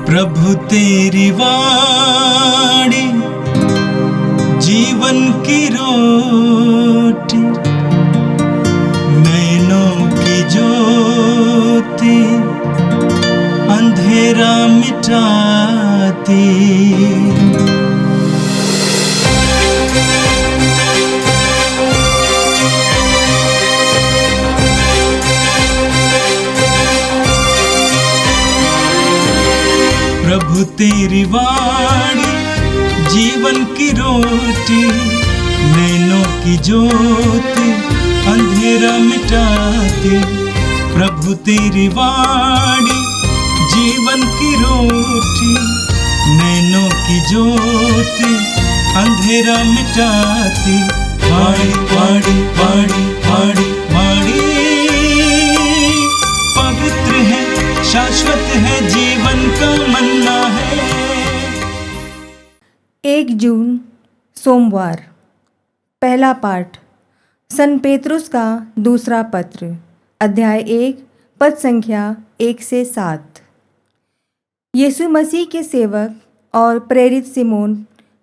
प्रभु तेरी वाणी जीवन की रोटी, नैनों की ज्योति अंधेरा मिटाती। प्रभु तेरी वाणी जीवन की रोटी, नैनों की ज्योति अंधेरा मिटाती। प्रभु तेरी वाणी जीवन की रोटी, नैनों की ज्योति अंधेरा मिटाती। वाणी वाणी वाणी वाणी वाणी पवित्र है, शाश्वत है, जीवन का मन्ना है। 1 जून सोमवार। पहला पाठ सन पेतरुस का दूसरा पत्र, अध्याय 1, पद संख्या 1 से 7। यीशु मसीह के सेवक और प्रेरित सिमोन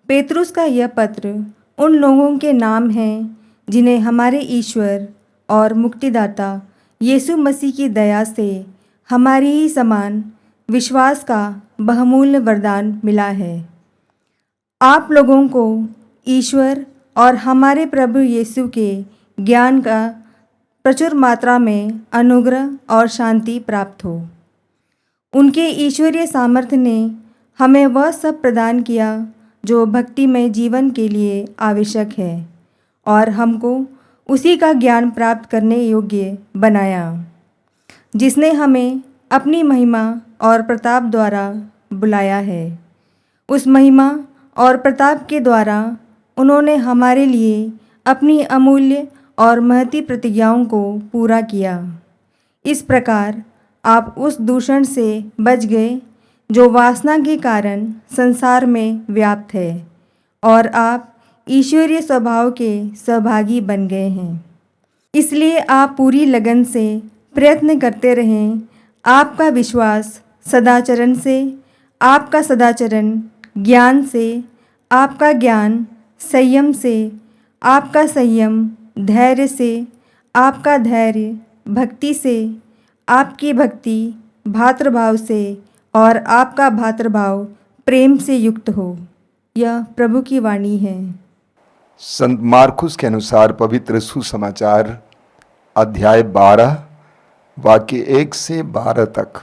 पेतरुस का यह पत्र उन लोगों के नाम हैं जिन्हें हमारे ईश्वर और मुक्तिदाता यीशु मसीह की दया से हमारी ही समान विश्वास का बहुमूल्य वरदान मिला है। आप लोगों को ईश्वर और हमारे प्रभु यीशु के ज्ञान का प्रचुर मात्रा में अनुग्रह और शांति प्राप्त हो। उनके ईश्वरीय सामर्थ्य ने हमें वह सब प्रदान किया जो भक्तिमय जीवन के लिए आवश्यक है, और हमको उसी का ज्ञान प्राप्त करने योग्य बनाया, जिसने हमें अपनी महिमा और प्रताप द्वारा बुलाया है। उस महिमा और प्रताप के द्वारा उन्होंने हमारे लिए अपनी अमूल्य और महती प्रतिज्ञाओं को पूरा किया। इस प्रकार आप उस दूषण से बच गए जो वासना के कारण संसार में व्याप्त है, और आप ईश्वरीय स्वभाव के सहभागी बन गए हैं। इसलिए आप पूरी लगन से प्रयत्न करते रहें, आपका विश्वास सदाचरण से, आपका सदाचरण ज्ञान से, आपका ज्ञान संयम से, आपका संयम धैर्य से, आपका धैर्य भक्ति से, आपकी भक्ति भातृभाव से, और आपका भातृभाव प्रेम से युक्त हो। यह प्रभु की वाणी है। संत मार्कुस के अनुसार पवित्र सुसमाचार अध्याय 12 वाक्य 1 से 12 तक।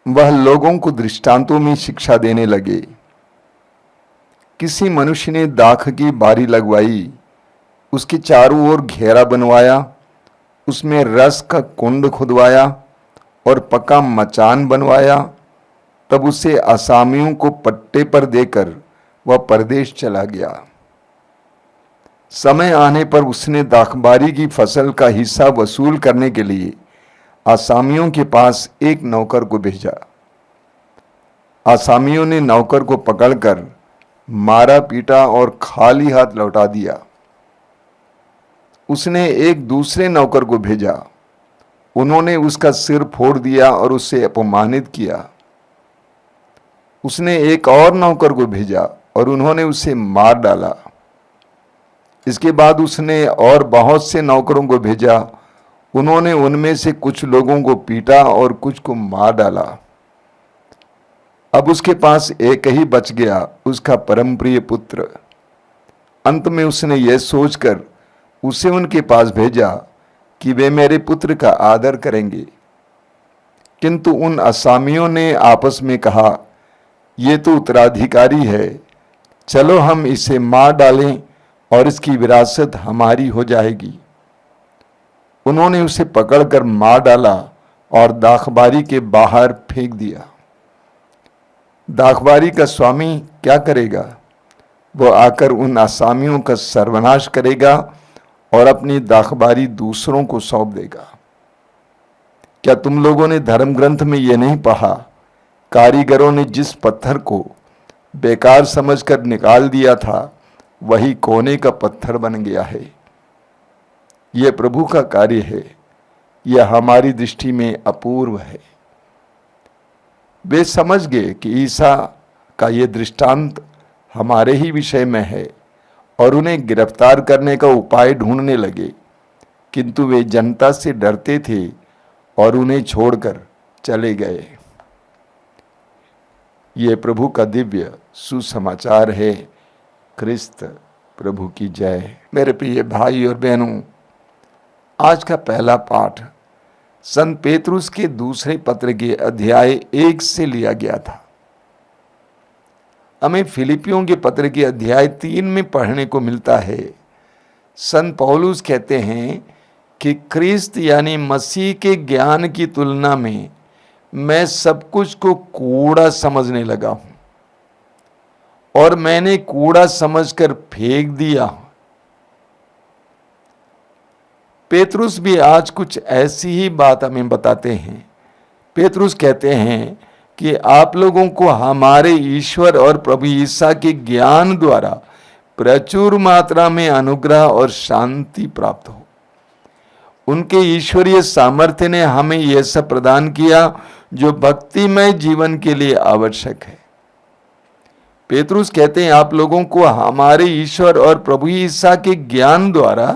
वह लोगों को दृष्टांतों में शिक्षा देने लगे। किसी मनुष्य ने दाख की बारी लगवाई, उसके चारों ओर घेरा बनवाया, उसमें रस का कुंड खुदवाया और पक्का मचान बनवाया। तब उसे असामियों को पट्टे पर देकर वह परदेश चला गया। समय आने पर उसने दाखबारी की फसल का हिस्सा वसूल करने के लिए आसामियों के पास एक नौकर को भेजा। आसामियों ने नौकर को पकड़कर मारा पीटा और खाली हाथ लौटा दिया। उसने एक दूसरे नौकर को भेजा। उन्होंने उसका सिर फोड़ दिया और उसे अपमानित किया। उसने एक और नौकर को भेजा और उन्होंने उसे मार डाला। इसके बाद उसने और बहुत से नौकरों को भेजा। उन्होंने उनमें से कुछ लोगों को पीटा और कुछ को मार डाला। अब उसके पास एक ही बच गया, उसका परम प्रिय पुत्र। अंत में उसने यह सोचकर उसे उनके पास भेजा कि वे मेरे पुत्र का आदर करेंगे। किंतु उन असामियों ने आपस में कहा, ये तो उत्तराधिकारी है, चलो हम इसे मार डालें और इसकी विरासत हमारी हो जाएगी। उन्होंने उसे पकड़कर मार डाला और दाखबारी के बाहर फेंक दिया। दाखबारी का स्वामी क्या करेगा? वो आकर उन असामियों का सर्वनाश करेगा और अपनी दाखबारी दूसरों को सौंप देगा। क्या तुम लोगों ने धर्म ग्रंथ में यह नहीं पढ़ा, कारीगरों ने जिस पत्थर को बेकार समझकर निकाल दिया था वही कोने का पत्थर बन गया है। यह प्रभु का कार्य है, यह हमारी दृष्टि में अपूर्व है। वे समझ गए कि ईसा का ये दृष्टांत हमारे ही विषय में है और उन्हें गिरफ्तार करने का उपाय ढूंढने लगे, किंतु वे जनता से डरते थे और उन्हें छोड़कर चले गए। ये प्रभु का दिव्य सुसमाचार है। क्रिस्त प्रभु की जय। मेरे प्रिय भाई और बहनों, आज का पहला पाठ संत पेतरुस के दूसरे पत्र के अध्याय 1 से लिया गया था। हमें फिलिपियों के पत्र के अध्याय 3 में पढ़ने को मिलता है। संत पौलुस कहते हैं कि क्रिस्त यानी मसीह के ज्ञान की तुलना में मैं सब कुछ को कूड़ा समझने लगा हूं और मैंने कूड़ा समझकर फेंक दिया। पेतरुस भी आज कुछ ऐसी ही बात हमें बताते हैं। पेतरुस कहते हैं कि आप लोगों को हमारे ईश्वर और प्रभु ईसा के ज्ञान द्वारा प्रचुर मात्रा में अनुग्रह और शांति प्राप्त हो। उनके ईश्वरीय सामर्थ्य ने हमें यह सब प्रदान किया जो भक्तिमय जीवन के लिए आवश्यक है। पेतरुस कहते हैं आप लोगों को हमारे ईश्वर और प्रभु ईसा के ज्ञान द्वारा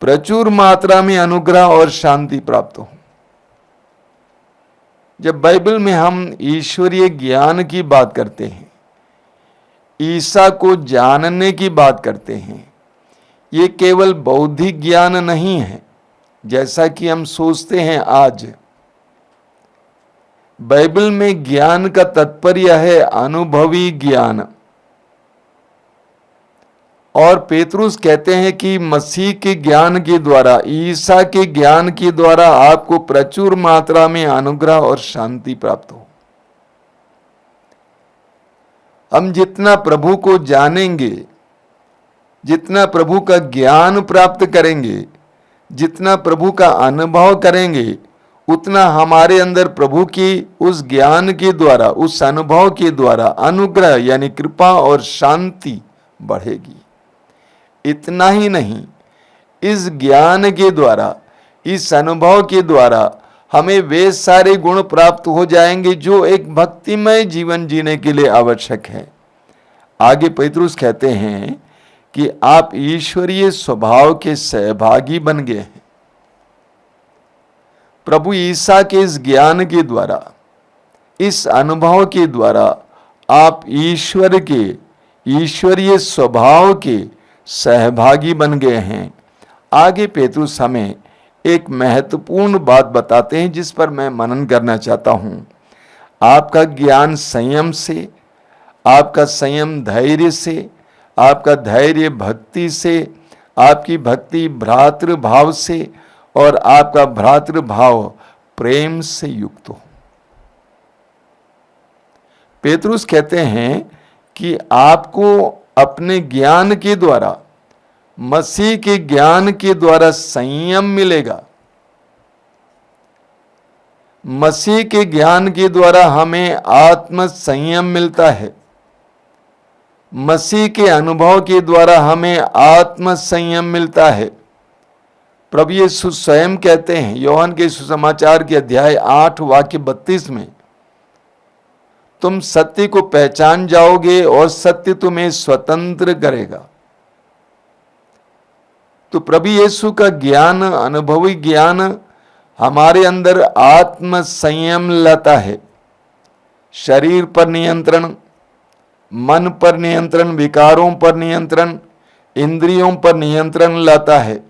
प्रचुर मात्रा में अनुग्रह और शांति प्राप्त हो। जब बाइबल में हम ईश्वरीय ज्ञान की बात करते हैं, ईसा को जानने की बात करते हैं, ये केवल बौद्धिक ज्ञान नहीं है जैसा कि हम सोचते हैं आज। बाइबल में ज्ञान का तात्पर्य है अनुभवी ज्ञान। और पेतरुस कहते हैं कि मसीह के ज्ञान के द्वारा, ईसा के ज्ञान के द्वारा आपको प्रचुर मात्रा में अनुग्रह और शांति प्राप्त हो। हम जितना प्रभु को जानेंगे, जितना प्रभु का ज्ञान प्राप्त करेंगे, जितना प्रभु का अनुभव करेंगे, उतना हमारे अंदर प्रभु की उस ज्ञान के द्वारा, उस अनुभव के द्वारा अनुग्रह यानी कृपा और शांति बढ़ेगी। इतना ही नहीं, इस ज्ञान के द्वारा, इस अनुभव के द्वारा हमें वे सारे गुण प्राप्त हो जाएंगे जो एक भक्तिमय जीवन जीने के लिए आवश्यक है। आगे पेतरुस कहते हैं कि आप ईश्वरीय स्वभाव के सहभागी बन गए हैं। प्रभु ईसा के इस ज्ञान के द्वारा, इस अनुभव के द्वारा आप ईश्वर के ईश्वरीय स्वभाव के सहभागी बन गए हैं। आगे पेतरुस हमें एक महत्वपूर्ण बात बताते हैं जिस पर मैं मनन करना चाहता हूं। आपका ज्ञान संयम से, आपका संयम धैर्य से, आपका धैर्य भक्ति से, आपकी भक्ति भ्रातृभाव से और आपका भ्रातृभाव प्रेम से युक्त हो। पेतरुस कहते हैं कि आपको अपने ज्ञान के द्वारा, मसीह के ज्ञान के द्वारा संयम मिलेगा। मसीह के ज्ञान के द्वारा हमें आत्म संयम मिलता है। मसीह के अनुभव के द्वारा हमें आत्म संयम मिलता है। प्रभु यीशु स्वयं कहते हैं योहन के सुसमाचार के अध्याय 8 वाक्य 32 में, तुम सत्य को पहचान जाओगे और सत्य तुम्हें स्वतंत्र करेगा। तो प्रभु यीशु का ज्ञान, अनुभवी ज्ञान हमारे अंदर आत्म संयम लाता है। शरीर पर नियंत्रण, मन पर नियंत्रण, विकारों पर नियंत्रण, इंद्रियों पर नियंत्रण लाता है।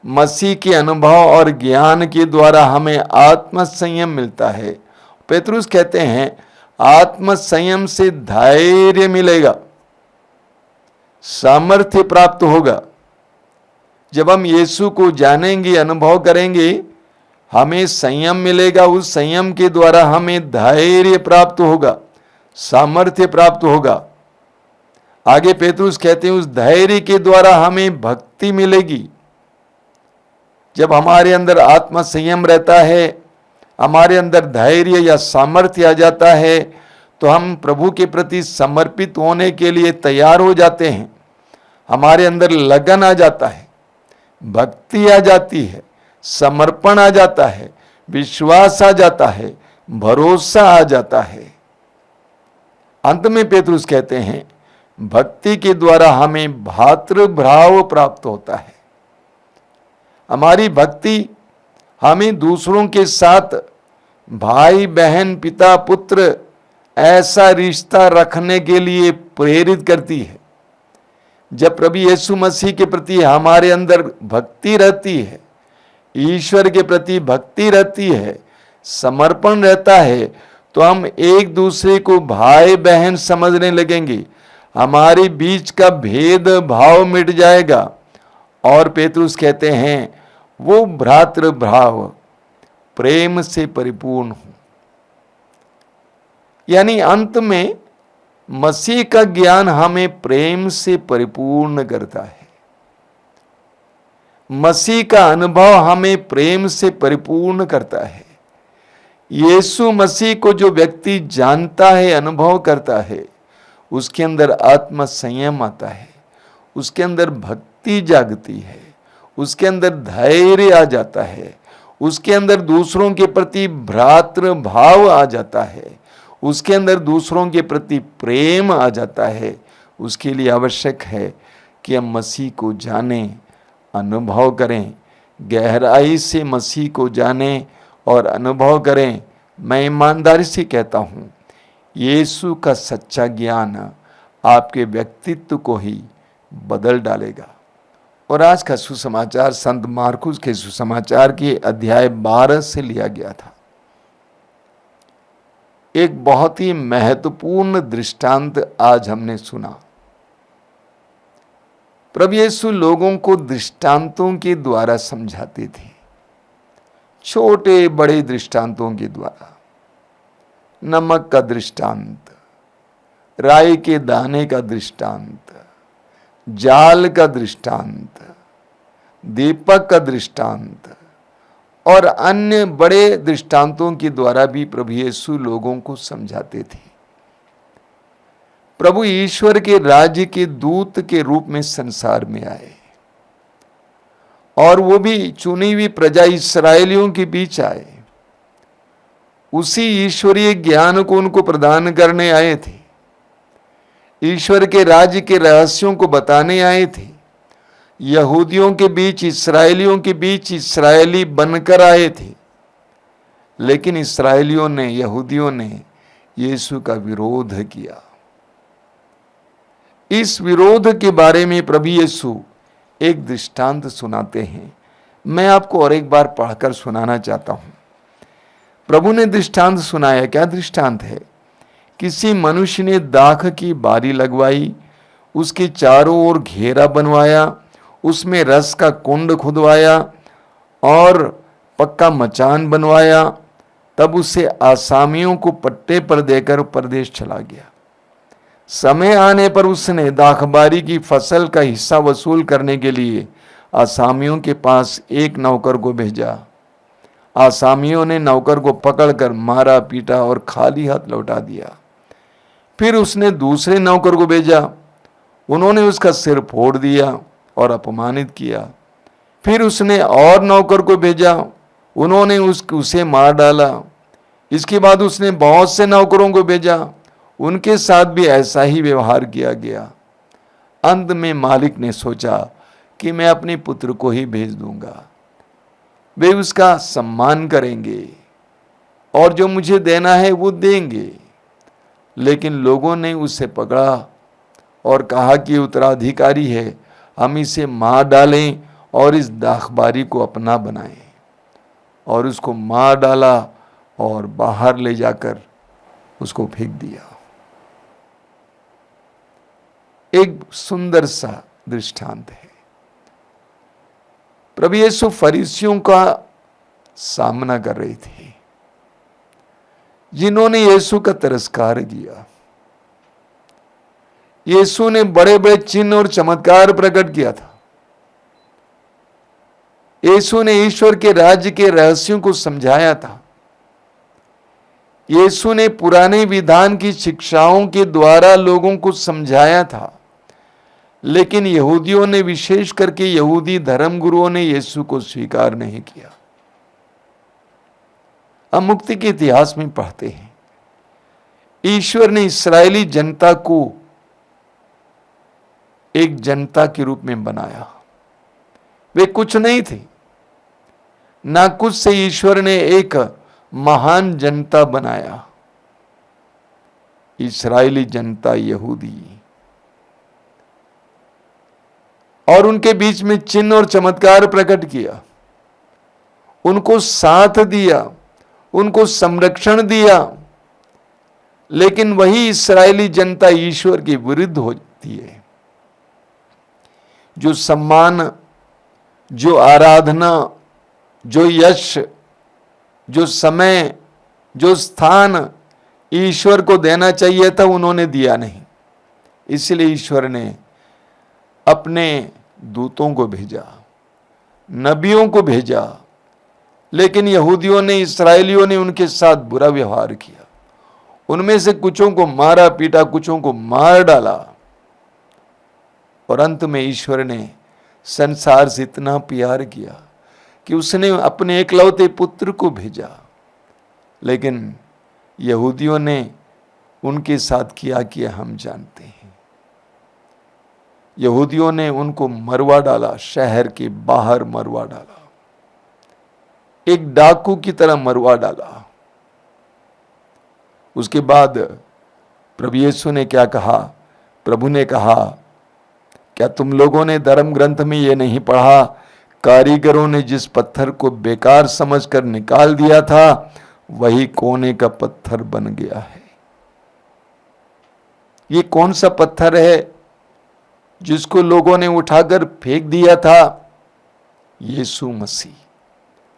मसीह के अनुभव और ज्ञान के द्वारा हमें आत्म संयम मिलता है। पेतरुस कहते हैं आत्म संयम से धैर्य मिलेगा, सामर्थ्य प्राप्त होगा। जब हम यीशु को जानेंगे, अनुभव करेंगे, हमें संयम मिलेगा। उस संयम के द्वारा हमें धैर्य प्राप्त होगा, सामर्थ्य प्राप्त होगा। आगे पेतरुस कहते हैं उस धैर्य के द्वारा हमें भक्ति मिलेगी। जब हमारे अंदर आत्म संयम रहता है, हमारे अंदर धैर्य या सामर्थ्य आ जाता है, तो हम प्रभु के प्रति समर्पित होने के लिए तैयार हो जाते हैं। हमारे अंदर लगन आ जाता है, भक्ति आ जाती है, समर्पण आ जाता है, विश्वास आ जाता है, भरोसा आ जाता है। अंत में पेतरुस कहते हैं, भक्ति के द्वारा हमें भातृभाव प्राप्त होता है। हमारी भक्ति हमें दूसरों के साथ भाई बहन पिता पुत्र ऐसा रिश्ता रखने के लिए प्रेरित करती है। जब प्रभु यीशु मसीह के प्रति हमारे अंदर भक्ति रहती है, ईश्वर के प्रति भक्ति रहती है, समर्पण रहता है, तो हम एक दूसरे को भाई बहन समझने लगेंगे। हमारे बीच का भेद भाव मिट जाएगा। और पेतरुस कहते हैं वो भ्रातृभाव प्रेम से परिपूर्ण हो। यानी अंत में मसीह का ज्ञान हमें प्रेम से परिपूर्ण करता है। मसीह का अनुभव हमें प्रेम से परिपूर्ण करता है। यीशु मसीह को जो व्यक्ति जानता है, अनुभव करता है, उसके अंदर आत्म संयम आता है, उसके अंदर भक्ति जागती है, उसके अंदर धैर्य आ जाता है, उसके अंदर दूसरों के प्रति भ्रातृ भाव आ जाता है, उसके अंदर दूसरों के प्रति प्रेम आ जाता है। उसके लिए आवश्यक है कि हम मसीह को जानें, अनुभव करें, गहराई से मसीह को जानें और अनुभव करें। मैं ईमानदारी से कहता हूँ, यीशु का सच्चा ज्ञान आपके व्यक्तित्व को ही बदल डालेगा। और आज का सुसमाचार संत मार्कुस के सुसमाचार के अध्याय 12 से लिया गया था। एक बहुत ही महत्वपूर्ण दृष्टांत आज हमने सुना। प्रभु यीशु लोगों को दृष्टांतों के द्वारा समझाते थे, छोटे बड़े दृष्टांतों के द्वारा। नमक का दृष्टांत, राई के दाने का दृष्टांत, जाल का दृष्टांत, दीपक का दृष्टांत और अन्य बड़े दृष्टांतों के द्वारा भी प्रभु यीशु लोगों को समझाते थे। प्रभु ईश्वर के राज्य के दूत के रूप में संसार में आए और वो भी चुनी हुई प्रजा इस्राएलियों के बीच आए। उसी ईश्वरीय ज्ञान को उनको प्रदान करने आए थे, ईश्वर के राज्य के रहस्यों को बताने आए थे। यहूदियों के बीच, इस्राएलियों के बीच इस्राएली बनकर आए थे, लेकिन इस्राएलियों ने, यहूदियों ने यीशु का विरोध किया। इस विरोध के बारे में प्रभु यीशु एक दृष्टांत सुनाते हैं। मैं आपको और एक बार पढ़कर सुनाना चाहता हूं। प्रभु ने दृष्टांत सुनाया। क्या दृष्टांत है? किसी मनुष्य ने दाख की बारी लगवाई, उसके चारों ओर घेरा बनवाया, उसमें रस का कुंड खुदवाया और पक्का मचान बनवाया। तब उसे आसामियों को पट्टे पर देकर परदेश चला गया। समय आने पर उसने दाखबारी की फसल का हिस्सा वसूल करने के लिए आसामियों के पास एक नौकर को भेजा। आसामियों ने नौकर को पकड़कर मारा, पीटा और खाली हाथ लौटा दिया। फिर उसने दूसरे नौकर को भेजा। उन्होंने उसका सिर फोड़ दिया और अपमानित किया। फिर उसने और नौकर को भेजा। उन्होंने उसे मार डाला। इसके बाद उसने बहुत से नौकरों को भेजा। उनके साथ भी ऐसा ही व्यवहार किया गया। अंत में मालिक ने सोचा कि मैं अपने पुत्र को ही भेज दूंगा, वे उसका सम्मान करेंगे और जो मुझे देना है वो देंगे। लेकिन लोगों ने उसे पकड़ा और कहा कि उत्तराधिकारी है, हम इसे मार डालें और इस दाखबारी को अपना बनाएं। और उसको मार डाला और बाहर ले जाकर उसको फेंक दिया। एक सुंदर सा दृष्टांत है। प्रभु यीशु फरीसियों का सामना कर रहे थे, जिन्होंने यीशु का तिरस्कार किया। यीशु ने बड़े बड़े चिन्ह और चमत्कार प्रकट किया था। यीशु ने ईश्वर के राज्य के रहस्यों को समझाया था। यीशु ने पुराने विधान की शिक्षाओं के द्वारा लोगों को समझाया था। लेकिन यहूदियों ने, विशेष करके यहूदी धर्मगुरुओं ने यीशु को स्वीकार नहीं किया। हम मुक्ति के इतिहास में पढ़ते हैं, ईश्वर ने इस्राएली जनता को एक जनता के रूप में बनाया। वे कुछ नहीं थे, ना कुछ से ईश्वर ने एक महान जनता बनाया। इस्राएली जनता यहूदी, और उनके बीच में चिन्ह और चमत्कार प्रकट किया, उनको साथ दिया, उनको संरक्षण दिया। लेकिन वही इस्राएली जनता ईश्वर के विरुद्ध होती है। जो सम्मान, जो आराधना, जो यश, जो समय, जो स्थान ईश्वर को देना चाहिए था, उन्होंने दिया नहीं। इसलिए ईश्वर ने अपने दूतों को भेजा, नबियों को भेजा, लेकिन यहूदियों ने, इस्राएलियों ने उनके साथ बुरा व्यवहार किया। उनमें से कुछों को मारा पीटा, कुछों को मार डाला, और अंत में ईश्वर ने संसार से इतना प्यार किया कि उसने अपने एकलौते पुत्र को भेजा। लेकिन यहूदियों ने उनके साथ किया हम जानते हैं। यहूदियों ने उनको मरवा डाला, शहर के बाहर मरवा डाला, एक डाकू की तरह मरवा डाला। उसके बाद प्रभु यीशु ने क्या कहा? प्रभु ने कहा, क्या तुम लोगों ने धर्म ग्रंथ में यह नहीं पढ़ा, कारीगरों ने जिस पत्थर को बेकार समझकर निकाल दिया था, वही कोने का पत्थर बन गया है। ये कौन सा पत्थर है जिसको लोगों ने उठाकर फेंक दिया था? यीशु मसीह,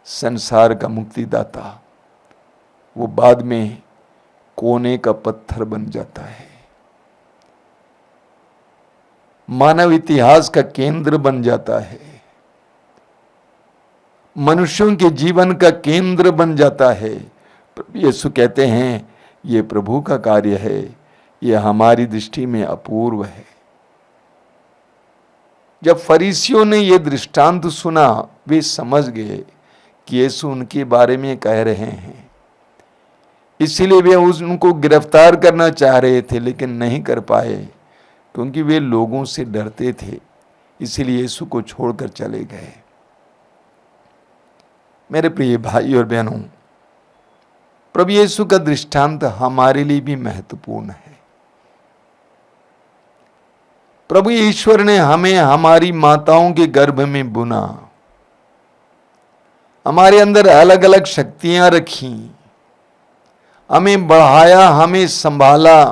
संसार का मुक्तिदाता, वो बाद में कोने का पत्थर बन जाता है, मानव इतिहास का केंद्र बन जाता है, मनुष्यों के जीवन का केंद्र बन जाता है। यीशु कहते हैं, ये प्रभु का कार्य है, ये हमारी दृष्टि में अपूर्व है। जब फरीसियों ने यह दृष्टांत सुना, वे समझ गए कि यीशु उनके बारे में कह रहे हैं। इसीलिए वे उनको गिरफ्तार करना चाह रहे थे, लेकिन नहीं कर पाए, क्योंकि वे लोगों से डरते थे। इसीलिए यीशु को छोड़कर चले गए। मेरे प्रिय भाई और बहनों, प्रभु यीशु का दृष्टांत हमारे लिए भी महत्वपूर्ण है। प्रभु ईश्वर ने हमें हमारी माताओं के गर्भ में बुना, हमारे अंदर अलग अलग शक्तियां रखी, हमें बढ़ाया, हमें संभाला,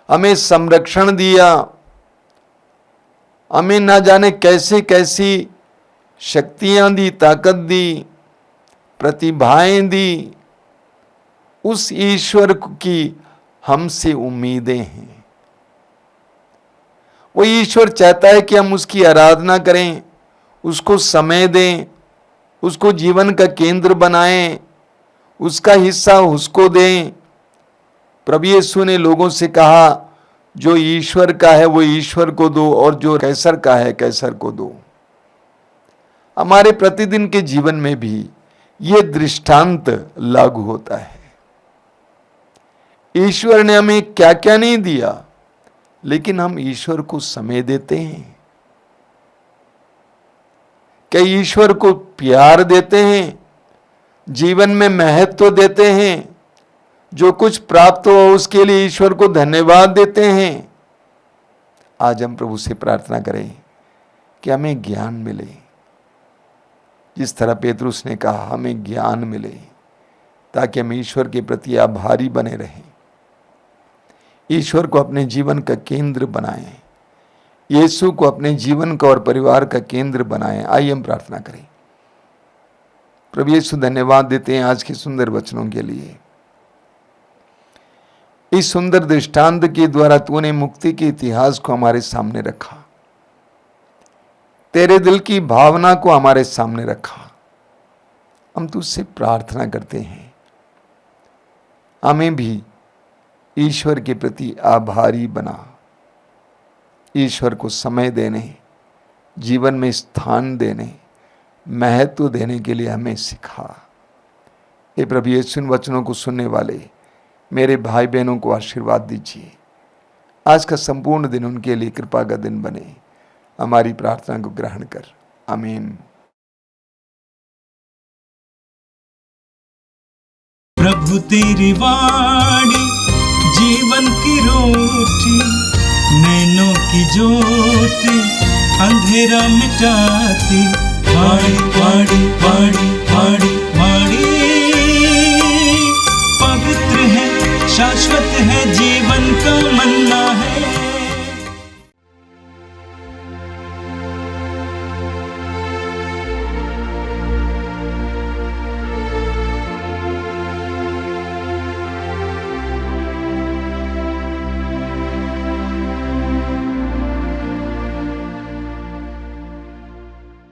हमें संरक्षण दिया, हमें ना जाने कैसे कैसी शक्तियां दी, ताकत दी, प्रतिभाएं दी। उस ईश्वर की हमसे उम्मीदें हैं। वो ईश्वर चाहता है कि हम उसकी आराधना करें, उसको समय दें, उसको जीवन का केंद्र बनाएं, उसका हिस्सा उसको दें। प्रभु यीशु ने लोगों से कहा, जो ईश्वर का है वो ईश्वर को दो, और जो कैसर का है कैसर को दो। हमारे प्रतिदिन के जीवन में भी ये दृष्टांत लागू होता है। ईश्वर ने हमें क्या क्या नहीं दिया, लेकिन हम ईश्वर को समय देते हैं। क्या ईश्वर को प्यार देते हैं, जीवन में महत्व देते हैं, जो कुछ प्राप्त हो उसके लिए ईश्वर को धन्यवाद देते हैं। आज हम प्रभु से प्रार्थना करें कि हमें ज्ञान मिले, जिस तरह पेतरुस ने कहा, हमें ज्ञान मिले, ताकि हम ईश्वर के प्रति आभारी बने रहें, ईश्वर को अपने जीवन का केंद्र बनाएं, यीशु को अपने जीवन का और परिवार का केंद्र बनाएं। आइए हम प्रार्थना करें। प्रभु यीशु, धन्यवाद देते हैं आज के सुंदर वचनों के लिए। इस सुंदर दृष्टांत के द्वारा तूने मुक्ति के इतिहास को हमारे सामने रखा, तेरे दिल की भावना को हमारे सामने रखा। हम तुझसे प्रार्थना करते हैं, हमें भी ईश्वर के प्रति आभारी बना, ईश्वर को समय देने, जीवन में स्थान देने, महत्व देने के लिए हमें सिखा। हे प्रभु यीशु, इन वचनों को सुनने वाले मेरे भाई बहनों को आशीर्वाद दीजिए। आज का संपूर्ण दिन उनके लिए कृपा का दिन बने। हमारी प्रार्थना को ग्रहण कर, आमीन। प्रभु तेरी वाणी जीवन की रोटी, नैनों की ज्योति अंधेरा मिटाती। वाणी वाणी